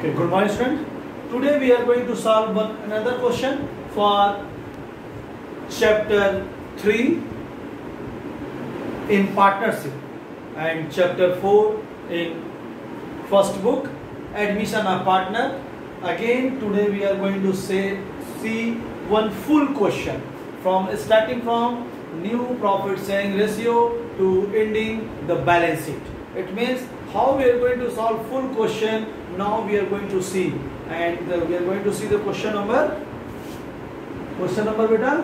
Okay, good morning student. Today we are going to solve another question for chapter 3 in partnership and chapter 4 in first book admission of partner. Again today we are going to see one full question from starting from new profit sharing ratio to ending the balance sheet. It means how we are going to solve full question. Now we are going to see, and we are going to see the question number beta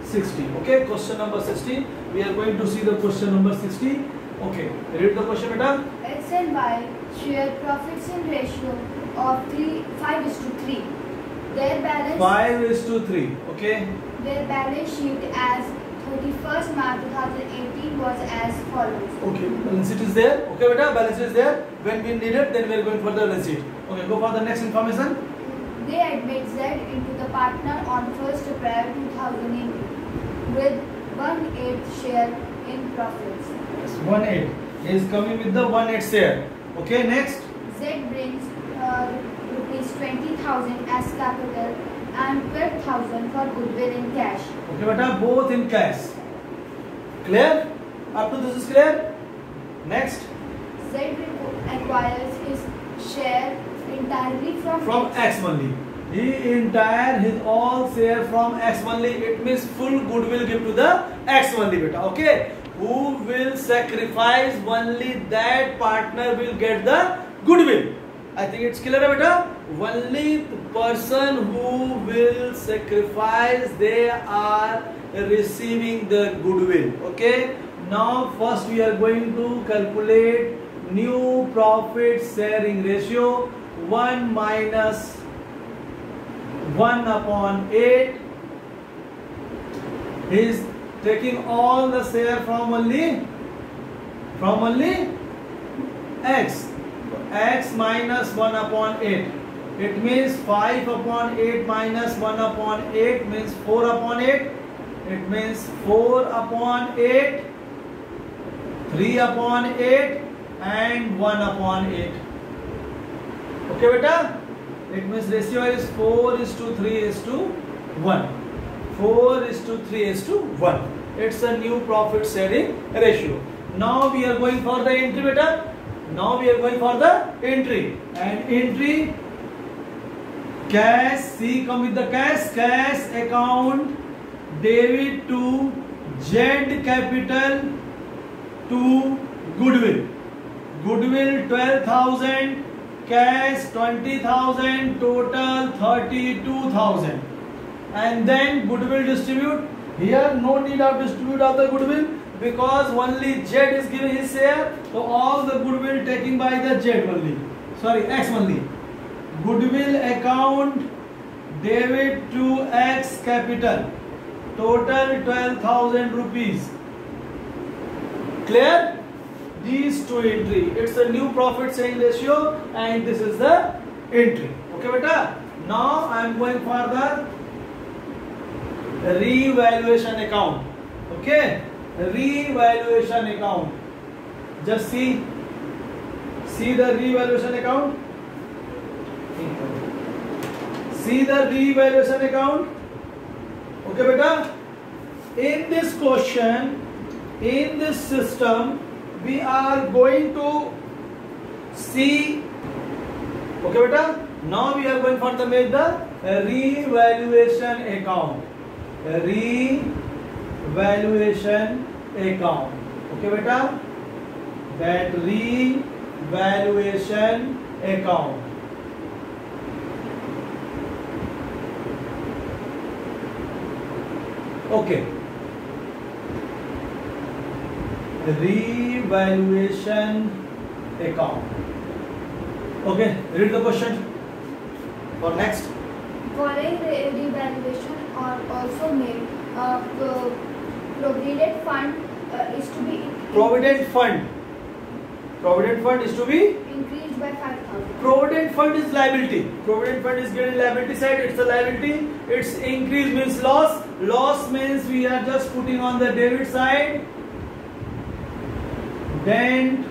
60. Okay, question number 60. We are going to see the question number 60. Okay, read the question beta. X and Y share profits in ratio of 5:3. Their balance 5:3. Okay. Their balance sheet as 31st March 2018 was as follows. Okay, balance sheet is there. Okay, beta, balance sheet is there. When we need it, then we are going for the balance sheet. Okay, go for the next information. They admit Z into the partner on 1st April 2018 with 1/8 share in profits. Yes, 1/8. He is coming with the 1/8 share. Okay, next. Z brings rupees 20,000 as capital and 12,000 for goodwill in cash. Okay, beta, both in cash. Clear? Up to this is clear? Next. Z acquires his share entirely from X only. He entire his all share from X only. It means full goodwill give to the X only, beta. Okay. Who will sacrifice only that partner will get the goodwill. I think it's clear, beta. Only the person who will sacrifice, they are receiving the goodwill. Okay. Now first we are going to calculate new profit sharing ratio. 1 minus 1/8. He is taking all the share from only X. X minus 1/8. It means 5/8 minus 1/8 means 4/8. It means 4/8, 3/8 and 1/8. Okay, beta? It means ratio is 4:3:1. 4:3:1. It's a new profit sharing ratio. Now we are going for the entry, beta. Now we are going for the entry. And entry cash, C come with the cash account debit to Z capital to goodwill. Goodwill 12,000, cash 20,000, total 32,000. And then goodwill distribute. Here no need of distribute of the goodwill because only Z is giving his share. So all the goodwill taken by the Z only. Sorry, X only. Goodwill account debit to X capital. Total 12,000 rupees. Clear? These two entry. It's a new profit sharing ratio and this is the entry. Okay, beta? Now I am going for the revaluation account. Okay? Revaluation account. Just see the revaluation account. See the revaluation account. Okay, beta? In this question, in this system, we are going to see. Okay, beta? Now we are going for the make the revaluation account. Revaluation account. Okay, beta? That revaluation account. Okay. Revaluation account. Okay, read the question for next. Following revaluation are also made. Provident fund is to be Provident fund is to be increased by 5,000. Provident fund is liability. Provident fund is getting liability side. It's a liability. Its increase means loss. Loss means we are just putting on the debit side. Then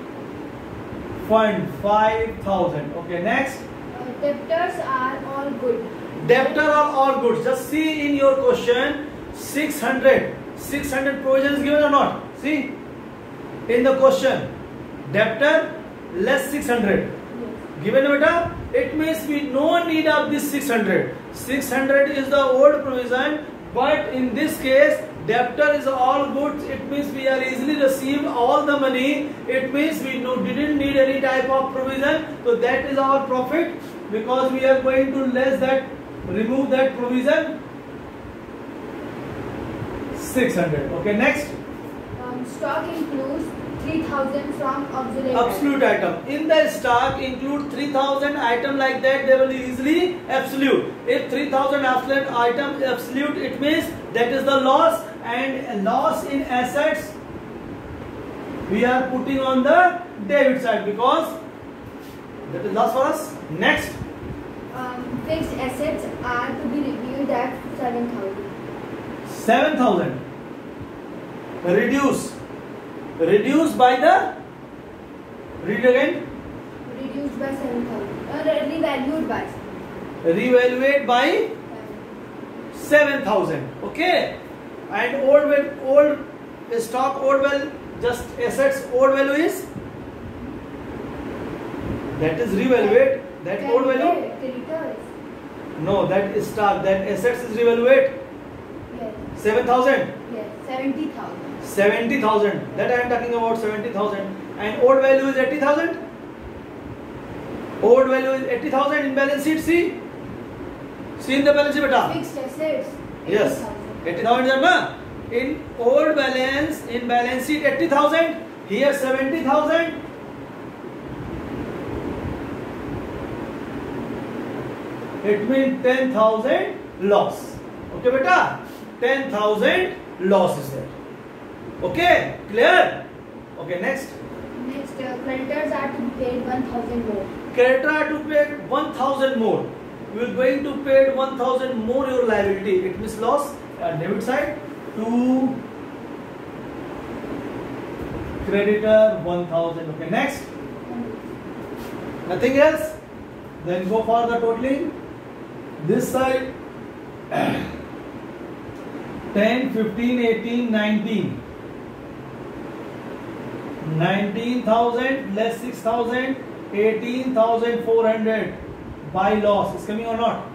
fund 5,000. Okay, next. Debtors are all good. Debtor are all good. Just see in your question 600 provisions given or not? See in the question debtor less 600 given beta. It means we no need of this 600. 600 is the old provision, but in this case debtor is all good. It means we are easily received all the money. It means we didn't need any type of provision. So that is our profit, because we are going to remove that provision 600. Okay, next. Stock includes 3,000 from obsolete Absolute item. In the stock include 3,000 item like that, they will be easily absolute. If 3,000 absolute item absolute, it means that is the loss, and loss in assets we are putting on the debit side because that is loss for us. Next. Fixed assets are to be reviewed at 7,000. 7,000. Reduce by the, read again. Reduced by 7,000. Revalued by. Revaluate by 7,000. Okay. And old stock, just assets, old value is, that is revaluate. That old value. Creditors. No, that is stock. That assets is revaluate. Yes. 7,000. Yes. 70,000. 70,000. That I am talking about 70,000. And old value is 80,000. Old value is 80,000 in balance sheet. See in the balance sheet, beta. Fixed assets. Yes. 80,000 is na? In old balance, in balance sheet 80,000. Here 70,000. It means 10,000 loss. Okay, beta. 10,000 loss is there. Okay, clear? Okay, next. Next, creditors are to be paid 1,000 more. Creditor are to pay 1,000 more. You are going to pay 1,000 more your liability. It means loss. Debit side to creditor 1,000. Okay, next. Nothing else. Then go for the totaling. This side 10, 15, 18, 19. 19,000 less 6,000, 18,400 by loss. Is coming or not?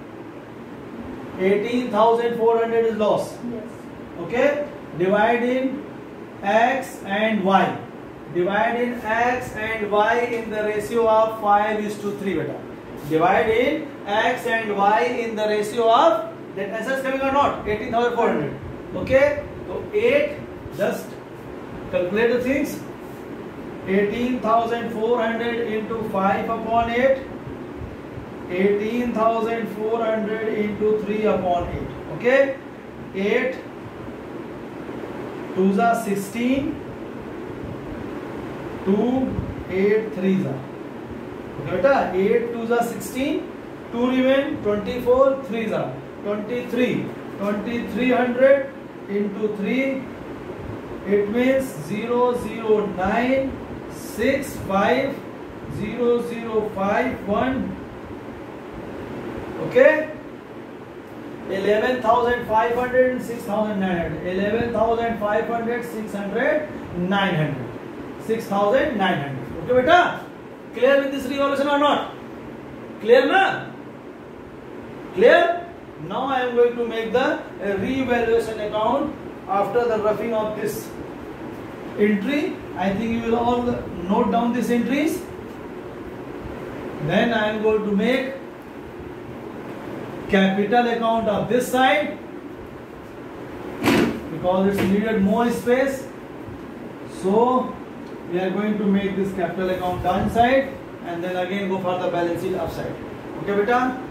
18,400 is loss. Yes. Okay. Divide in X and Y. Divide in X and Y in the ratio of 5:3. Beta. Divide in X and Y in the ratio of, that assets coming or not? 18,400. Okay. So 8. Just calculate the things. 18,400 into 5 upon 8. 18,400 into 3 upon 8. Okay. 8 2s are 16. 2 8 3s are. Okay, 8 2s are 16. 2 remain 24. 3s are 23. 2300 into 3. It means 009 65 0051. Okay. 11,500 and 6,900. 11,500, 600, 900. 6,900. Okay, beta? Clear with this revaluation or not? Clear, na? Clear? Now I am going to make the revaluation account after the roughing of this entry. I think you will all note down these entries. Then I am going to make capital account of this side because it's needed more space. So we are going to make this capital account down side and then again go for the balance sheet upside. Okay, beta?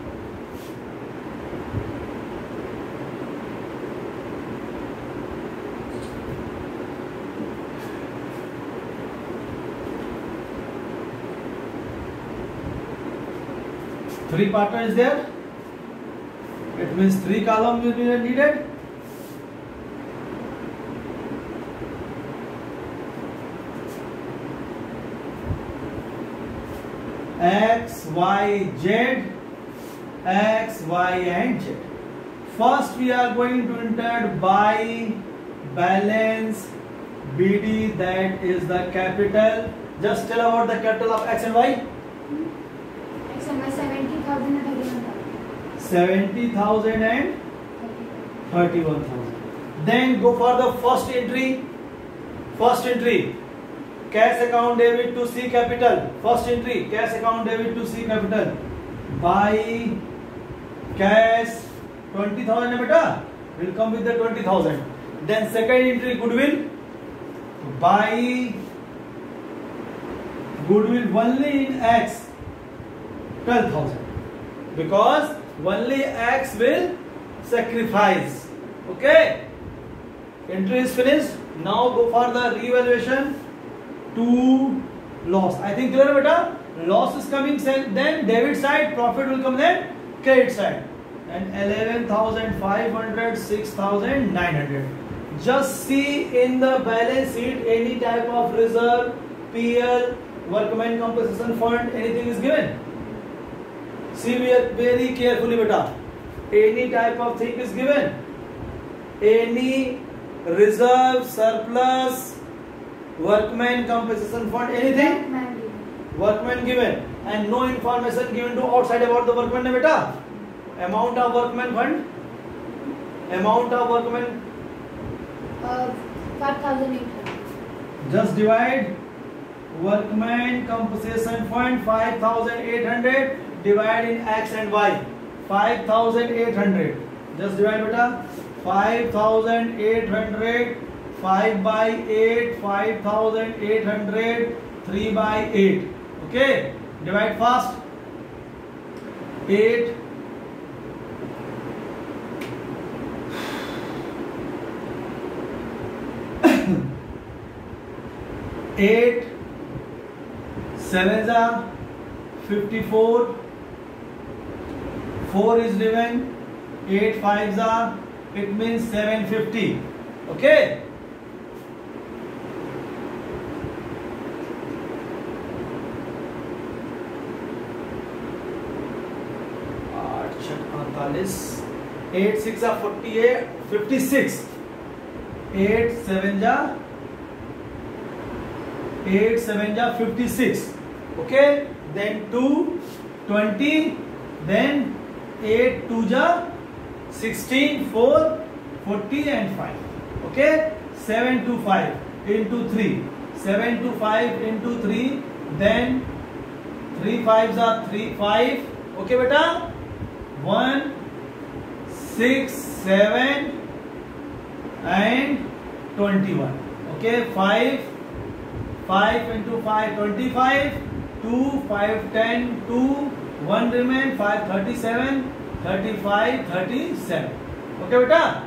Three partner is there. It means 3 columns will be needed. X, Y, Z X, Y and Z. First we are going to enter by balance BD, that is the capital. Just tell about the capital of X and Y. X and Y 70,000 and 31,000. 70,000 and 31,000. Then go for the first entry. First entry, cash account debit to C capital. First entry, cash account debit to C capital. By cash 20,000 beta. Will come with the 20,000. Then second entry, goodwill. Buy goodwill only in X 12,000, because only X will sacrifice. Okay, entry is finished. Now go for the revaluation to loss. I think clear beta. Loss is coming, then debit side, profit will come then credit side. And 11,500, 6,900. Just see in the balance sheet any type of reserve, PL, workman compensation fund, anything is given. See very carefully beta. Any type of thing is given. Any reserve, surplus, workman compensation fund, anything? Workman given. And no information given to outside about the workman beta. Amount of workman fund? Amount of workman? 5,800. Just divide workman compensation fund 5,800, divide in X and Y. 5,800. Just divide beta. 5,800, 5 by 8, 5,800, 3 by 8. Okay, divide fast. 8. 8 7s are 54. 4 is given. 8 5s are, it means 750. Okay. Eight 6 are 48, 56. 8 7 are 56. Okay. Then 2 20. Then 8 2 ja 16, 4 40 and 5. Okay. 7 to 5 into 3. 7 to 5 into 3. Then 3 5s are 3 5. Okay beta. 1 6 7 and 21. Okay. 5 into 5 25. 2 5 10 2 1 remain 5 37 35 37. Okay beta.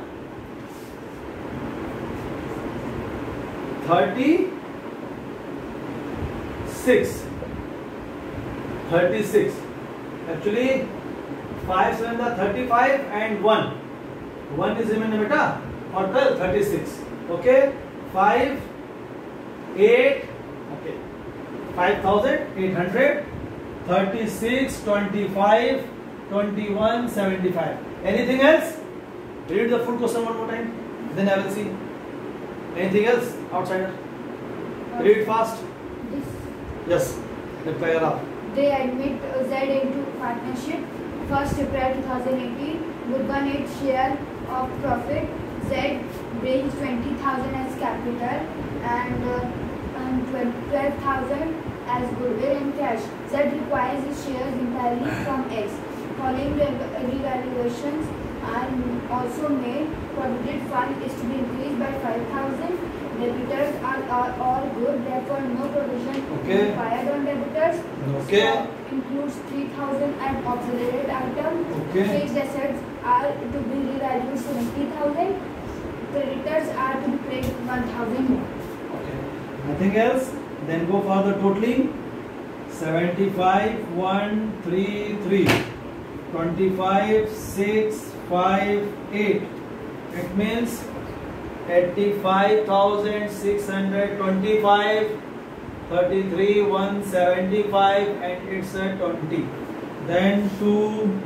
36. Actually 5 7 are 35 and 1 is remaining beta. Or 12 36. Okay. 5 8. Okay. 5,800. 36 25 21 75. Anything else? Read the full question one more time. Then I will see. Anything else outsider? Read fast. Yes. The paragraph. They admit Z into partnership 1st April 2018 with 1/8 share of profit. Z brings 20,000 as capital and 12,000 as goodwill and cash. Z requires his shares entirely from X. Following revaluations are also made. Provided fund is to be increased by 5,000. Debitors are all good, therefore no provision required on debitors. Okay. Stock includes 3,000 and auxiliary item. Okay. Fixed assets are to be revalued 70,000. Creditors are to be paid 1,000 more. Okay. Nothing else? Then go for the totaling. 75 133. 25 6 5 8. It means 85,625, 33 175 and it's a 20. Then 2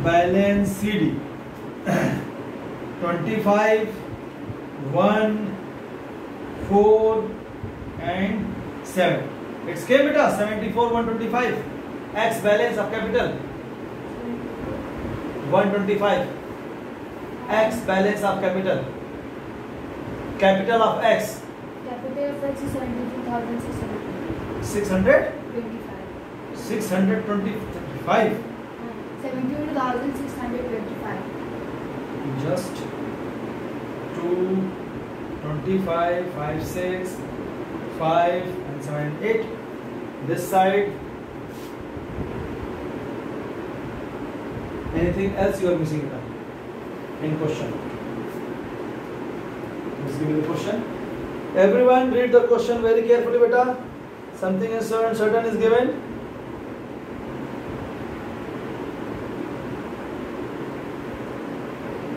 balance CD 25, 1, 4 and 7. It's came beta 74, 125. X balance of capital 125. X balance of capital. Capital of X. Capital of X is 72,625. 625. 72,625. Just 2, 25, 5, 6, 5 and 7, 8. This side. Anything else you are missing in question? Let's give you the question. Everyone read the question very carefully, beta. Something is certain is given.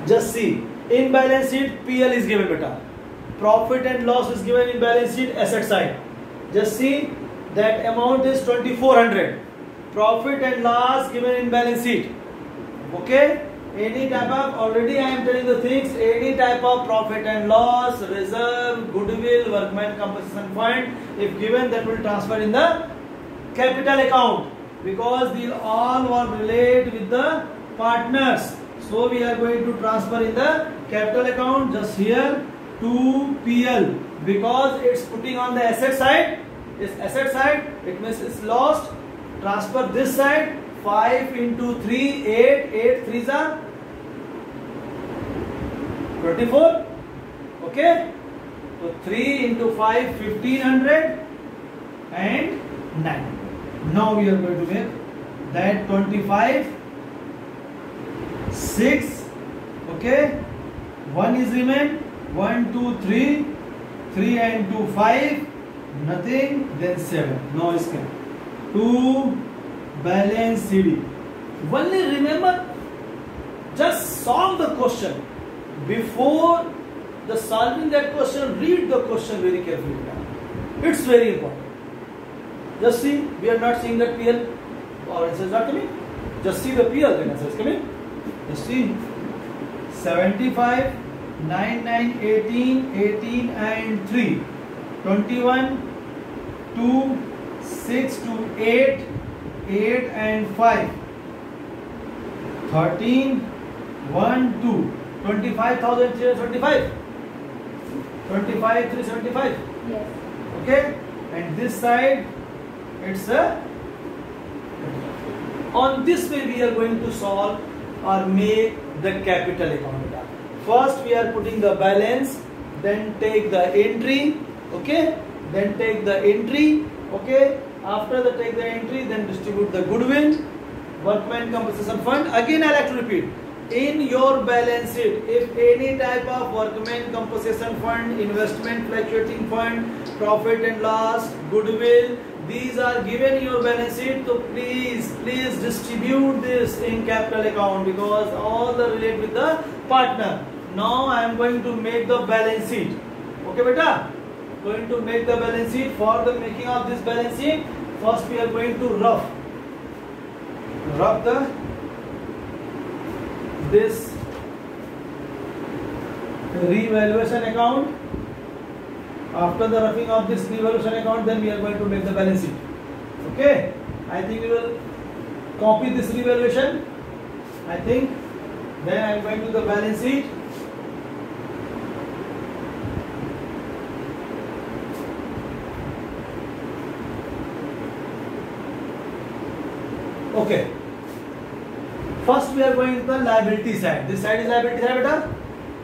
Just see, in balance sheet PL is given, beta. Profit and loss is given in balance sheet asset side. Just see that amount is 2400. Profit and loss given in balance sheet. Okay, any type of, already I am telling the things, any type of profit and loss, reserve, goodwill, workman compensation fund, if given, that will transfer in the capital account, because they all were related with the partners. So we are going to transfer in the capital account. Just here to PL, because it's putting on the asset side. It's asset side, it means it's lost. Transfer this side. 5 into 3, 8, 8 3s are 24. Okay, so 3 into 5, 1500 and 9. Now we are going to make that 25, 6. Okay, 1 is remain, 1, 2, 3, 3 and 2, 5, nothing, then 7. Now is come 2 balance CD. Only remember, just solve the question. Before the solving that question, read the question very carefully. It's very important. Just see, we are not seeing that PL or answer is not coming. Just see the PL, then answer is coming. Just see 75, 9, 9, 18, 18 and 3, 21, 2, 6 to 8, 8 and 5, 13, 1, 2, 25,375, 25,375. Yes. Okay, and this side it's a, on this way we are going to solve or make the capital account. First we are putting the balance, then take the entry. Okay, then take the entry. Okay, after the take the entry, then distribute the goodwill, workman compensation fund. Again I like to repeat, in your balance sheet, if any type of workman compensation fund, investment fluctuating fund, profit and loss, goodwill, these are given in your balance sheet, so please distribute this in capital account, because all the relate with the partner. Now I am going to make the balance sheet. Okay beta, going to make the balance sheet. For the making of this balance sheet, first we are going to rough the this revaluation account. After the roughing of this revaluation account, then we are going to make the balance sheet. Okay, I think we will copy this revaluation. I think then I am going to the balance sheet. Okay, first we are going to the liability side. This side is liability side, beta.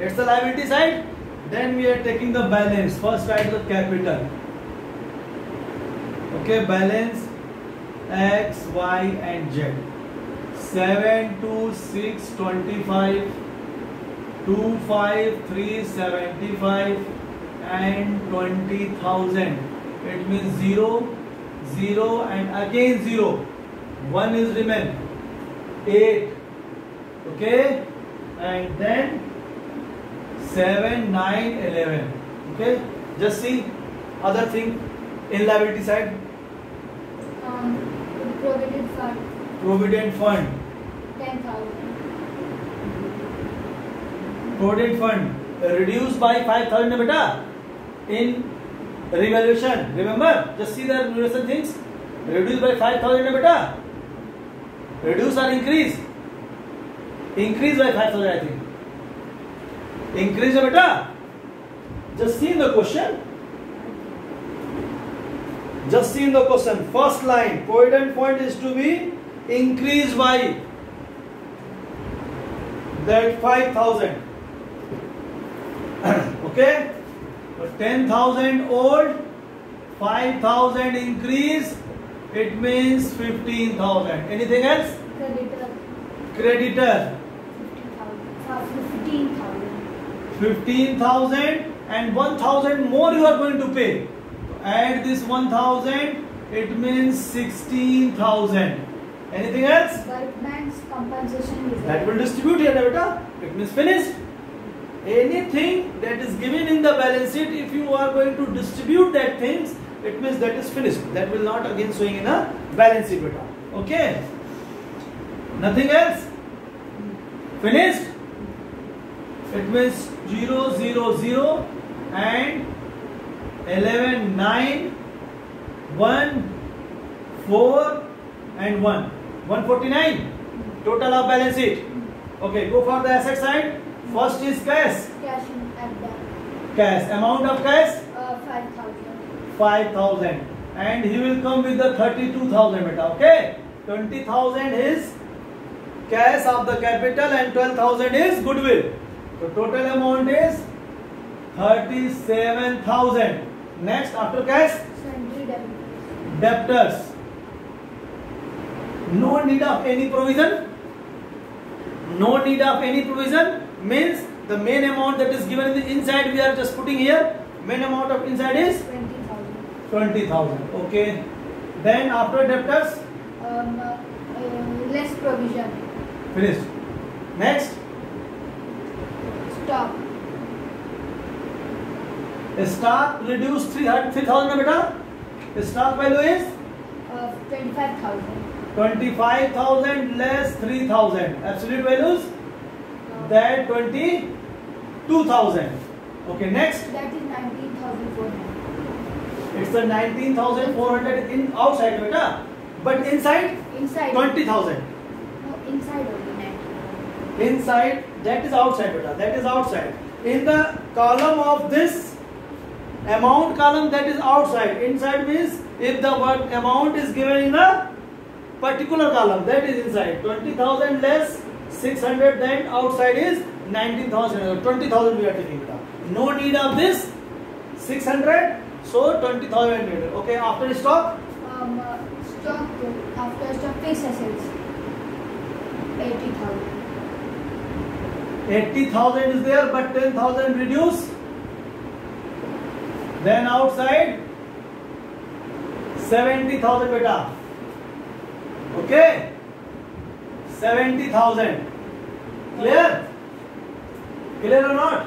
It's the liability side. Then we are taking the balance. First side the capital. Okay, balance X, Y and Z. 7, 2, 6, 25, 2, 5, 3, 75 and 20,000. It means 0, 0 and again 0. 1 is remain, 8. Okay, and then 7, 9, 11. Okay, just see other thing in liability side. Provident fund. Provident fund. 10,000. Provident fund reduced by 5,000 beta in revaluation. Remember, just see the revaluation things. Reduced by 5,000 beta. Reduce or increase? Increase by 5,000, I think. Increase beta. Just see in the question. Just see in the question. First line, provident fund is to be increased by that 5,000. Okay, so 10,000 old, 5,000 increase, it means 15,000. Anything else? Creditor. Creditor 15,000. 15,000 and 1,000 more you are going to pay. Add this 1,000, it means 16,000. Anything else? Workman's compensation reserve. That will distribute here, beta. It means finished. Anything that is given in the balance sheet, if you are going to distribute that things, it means that is finished. That will not again showing in a balance sheet, beta. Okay. Nothing else? Finished? It means 0, 0, 0 and 11, 9, 1, 4 and 1. 149. Total of balance sheet. Okay, go for the asset side. First is cash. Cash at bank. Cash. Amount of cash? 5,000. 5,000. And he will come with the 32,000 beta. Okay. 20,000 is cash of the capital and 12,000 is goodwill. So total amount is 37,000. Next, after cash, Sundry debtors. debtors. No need of any provision. No need of any provision means the main amount that is given in the inside we are just putting here. Main amount of inside is 20,000. 20,000. Okay. Then after debtors, Less provision. finished. Next, Stock. stock reduced 3,000 beta. Stock value is 25,000. 25,000 less 3,000. Absolute values that 22,000. Okay. Next, That is 19,400. it's the 19,400 in outside beta, but inside Inside. 20,000. No, inside only 19,000. Inside, that is outside beta. That is outside. In the column of this amount column, that is outside. Inside means if the word amount is given in a particular column, that is inside. 20,000 less 600, then outside is 19,000. 20,000 we are taking it out. No need of this 600, so 20,000 needed. Okay, after stock, Stock after stock fixed assets 80,000. 80,000 is there, but 10,000 reduce. Then outside 70,000 beta. Okay, 70,000. Clear? Clear or not?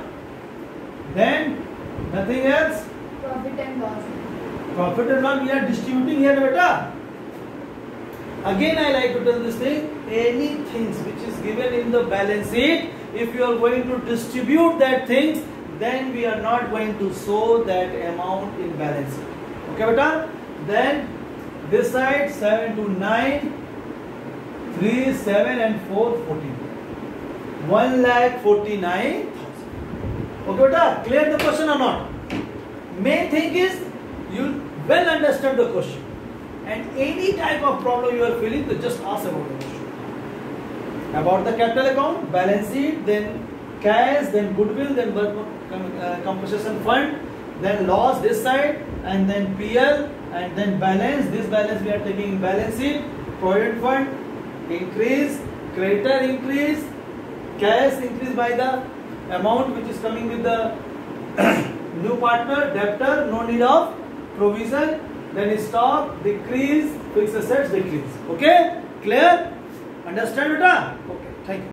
Then nothing else. Profit and loss. Profit and loss we are distributing here, beta. Again, I like to tell this thing. Any things which is given in the balance sheet, if you are going to distribute that things, then we are not going to show that amount in balance sheet. Okay, beta? Then this side 7 to 9, 3, 7 and 4, 14. 1,49,000. Okay, beta? Clear the question or not? Main thing is you well understand the question. And any type of problem you are feeling, to just ask about the question. About the capital account, balance sheet, then cash, then goodwill, then compensation fund, then loss this side, and then PL, and then balance. This balance we are taking in balance sheet, provident fund, increase, creditor increase, cash increase by the amount which is coming with the new partner, debtor, no need of provision, then stock, decrease, fixed assets, decrease. Okay? Clear? Understand beta? Okay, thank you.